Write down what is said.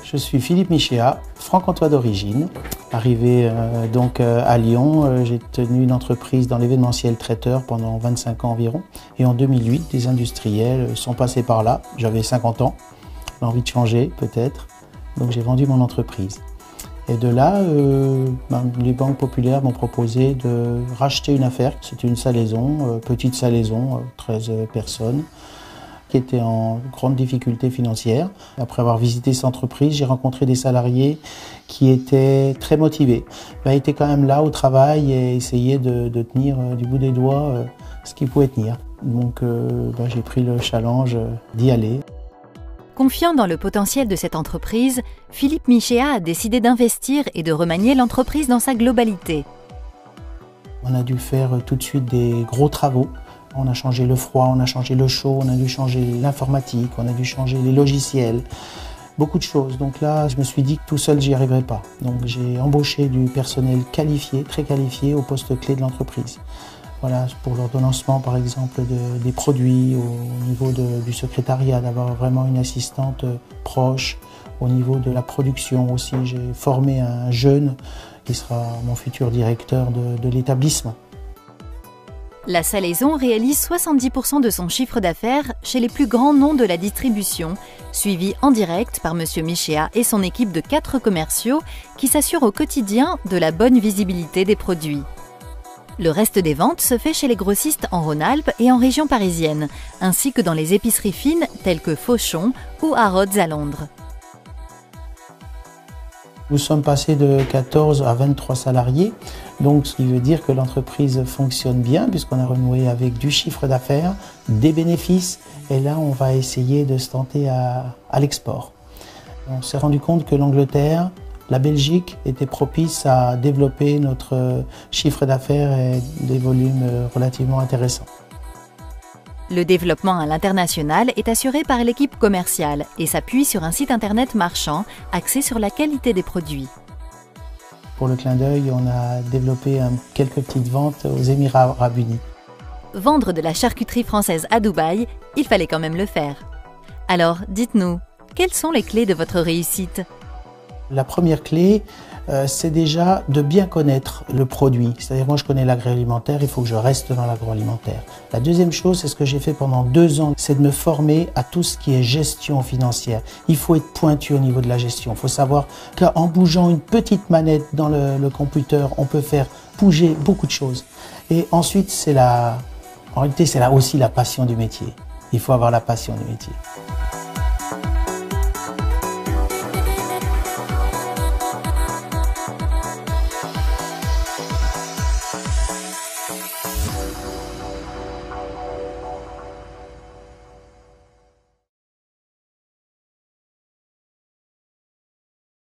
Je suis Philippe Michéa, franc-comtois d'origine. Arrivé à Lyon, j'ai tenu une entreprise dans l'événementiel traiteur pendant 25 ans environ. Et en 2008, des industriels sont passés par là. J'avais 50 ans, l'envie de changer peut-être. Donc j'ai vendu mon entreprise. Et de là, les banques populaires m'ont proposé de racheter une affaire. C'était une salaison, petite salaison, 13 personnes, qui était en grande difficulté financière. Après avoir visité cette entreprise, j'ai rencontré des salariés qui étaient très motivés. Ils étaient quand même là au travail et essayaient de tenir du bout des doigts ce qu'ils pouvaient tenir. Donc j'ai pris le challenge d'y aller. Confiant dans le potentiel de cette entreprise, Philippe Michéa a décidé d'investir et de remanier l'entreprise dans sa globalité. On a dû faire tout de suite des gros travaux. On a changé le froid, on a changé le chaud, on a dû changer l'informatique, on a dû changer les logiciels, beaucoup de choses. Donc là, je me suis dit que tout seul, j'y arriverais pas. Donc j'ai embauché du personnel qualifié, très qualifié, au poste clé de l'entreprise. Voilà, pour l'ordonnancement, par exemple, des produits, au niveau du secrétariat, d'avoir vraiment une assistante proche. Au niveau de la production aussi, j'ai formé un jeune qui sera mon futur directeur de l'établissement. La salaison réalise 70% de son chiffre d'affaires chez les plus grands noms de la distribution, suivi en direct par M. Michéa et son équipe de 4 commerciaux qui s'assurent au quotidien de la bonne visibilité des produits. Le reste des ventes se fait chez les grossistes en Rhône-Alpes et en région parisienne, ainsi que dans les épiceries fines telles que Fauchon ou Harrods à Londres. Nous sommes passés de 14 à 23 salariés, donc ce qui veut dire que l'entreprise fonctionne bien puisqu'on a renoué avec du chiffre d'affaires, des bénéfices et là on va essayer de se tenter à l'export. On s'est rendu compte que l'Angleterre, la Belgique étaient propices à développer notre chiffre d'affaires et des volumes relativement intéressants. Le développement à l'international est assuré par l'équipe commerciale et s'appuie sur un site internet marchand axé sur la qualité des produits. Pour le clin d'œil, on a développé quelques petites ventes aux Émirats Arabes Unis. Vendre de la charcuterie française à Dubaï, il fallait quand même le faire. Alors, dites-nous, quelles sont les clés de votre réussite ? La première clé, c'est déjà de bien connaître le produit. C'est-à-dire, moi je connais l'agroalimentaire, il faut que je reste dans l'agroalimentaire. La deuxième chose, c'est ce que j'ai fait pendant 2 ans, c'est de me former à tout ce qui est gestion financière. Il faut être pointu au niveau de la gestion. Il faut savoir qu'en bougeant une petite manette dans le computer, on peut faire bouger beaucoup de choses. Et ensuite, en réalité, c'est là aussi la passion du métier. Il faut avoir la passion du métier.